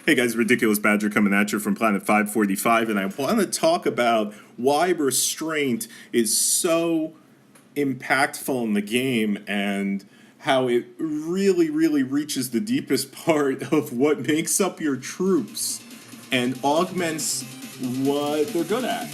Hey guys, Ridiculous Badger coming at you from Planet 545, and I want to talk about why Restraint is so impactful in the game and how it really, really reaches the deepest part of what makes up your troops and augments what they're good at.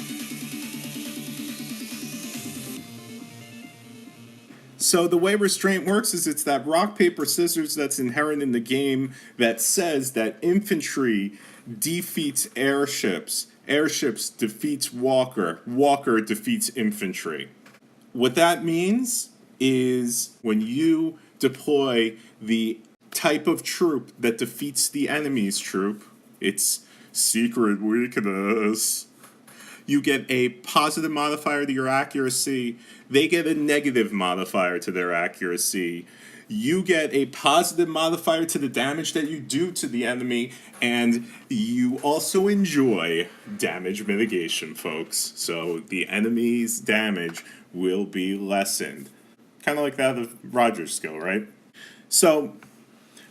So the way Restraint works is it's that rock, paper, scissors that's inherent in the game that says that infantry defeats airships, airships defeats Walker, Walker defeats infantry. What that means is when you deploy the type of troop that defeats the enemy's troop, it's secret weakness. You get a positive modifier to your accuracy. They get a negative modifier to their accuracy. You get a positive modifier to the damage that you do to the enemy, and you also enjoy damage mitigation, folks. So the enemy's damage will be lessened. Kind of like that of Roger's skill, right? So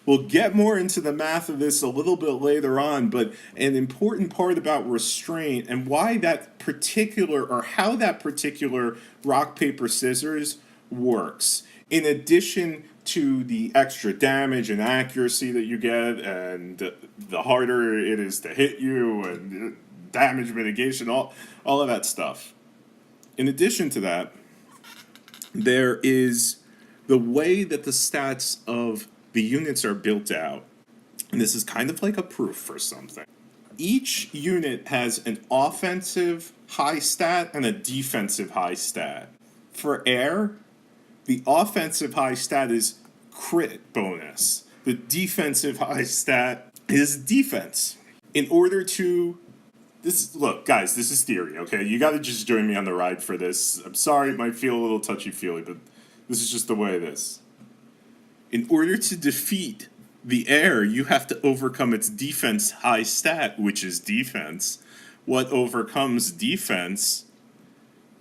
we'll get more into the math of this a little bit later on, but an important part about Restraint and why that particular, or how that particular rock, paper, scissors works, in addition to the extra damage and accuracy that you get, and the harder it is to hit you, and damage mitigation, all of that stuff. In addition to that, there is the way that the stats of the units are built out, and this is kind of like a proof for something. Each unit has an offensive high stat and a defensive high stat. For air, the offensive high stat is crit bonus. The defensive high stat is defense. In order to look, guys, this is theory, okay? You gotta just join me on the ride for this. I'm sorry, it might feel a little touchy-feely, but this is just the way it is. In order to defeat the air, you have to overcome its defense high stat, which is defense. What overcomes defense?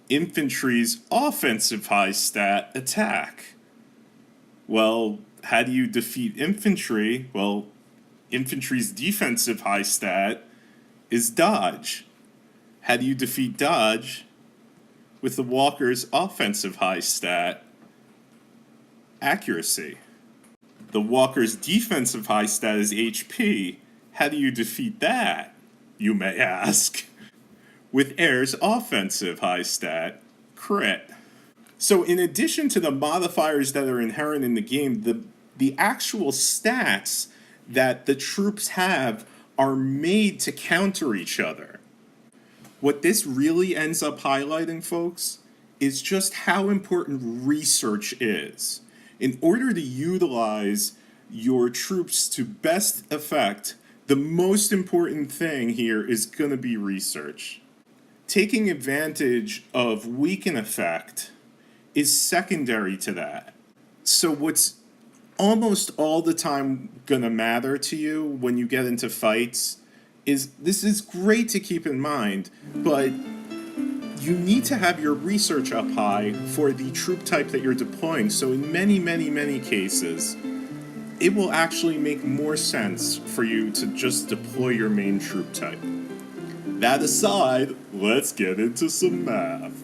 Infantry's offensive high stat, attack. Well, how do you defeat infantry? Well, infantry's defensive high stat is dodge. How do you defeat dodge? With the walker's offensive high stat, accuracy. The walker's defensive high stat is HP. How do you defeat that, you may ask? With air's offensive high stat, crit. So in addition to the modifiers that are inherent in the game, the actual stats that the troops have are made to counter each other. What this really ends up highlighting, folks, is just how important research is. In order to utilize your troops to best effect, the most important thing here is going to be research. Taking advantage of weaken effect is secondary to that. So what's almost all the time going to matter to you when you get into fights is, this is great to keep in mind, but you need to have your research up high for the troop type that you're deploying. So in many, many, many cases, it will actually make more sense for you to just deploy your main troop type. That aside, let's get into some math.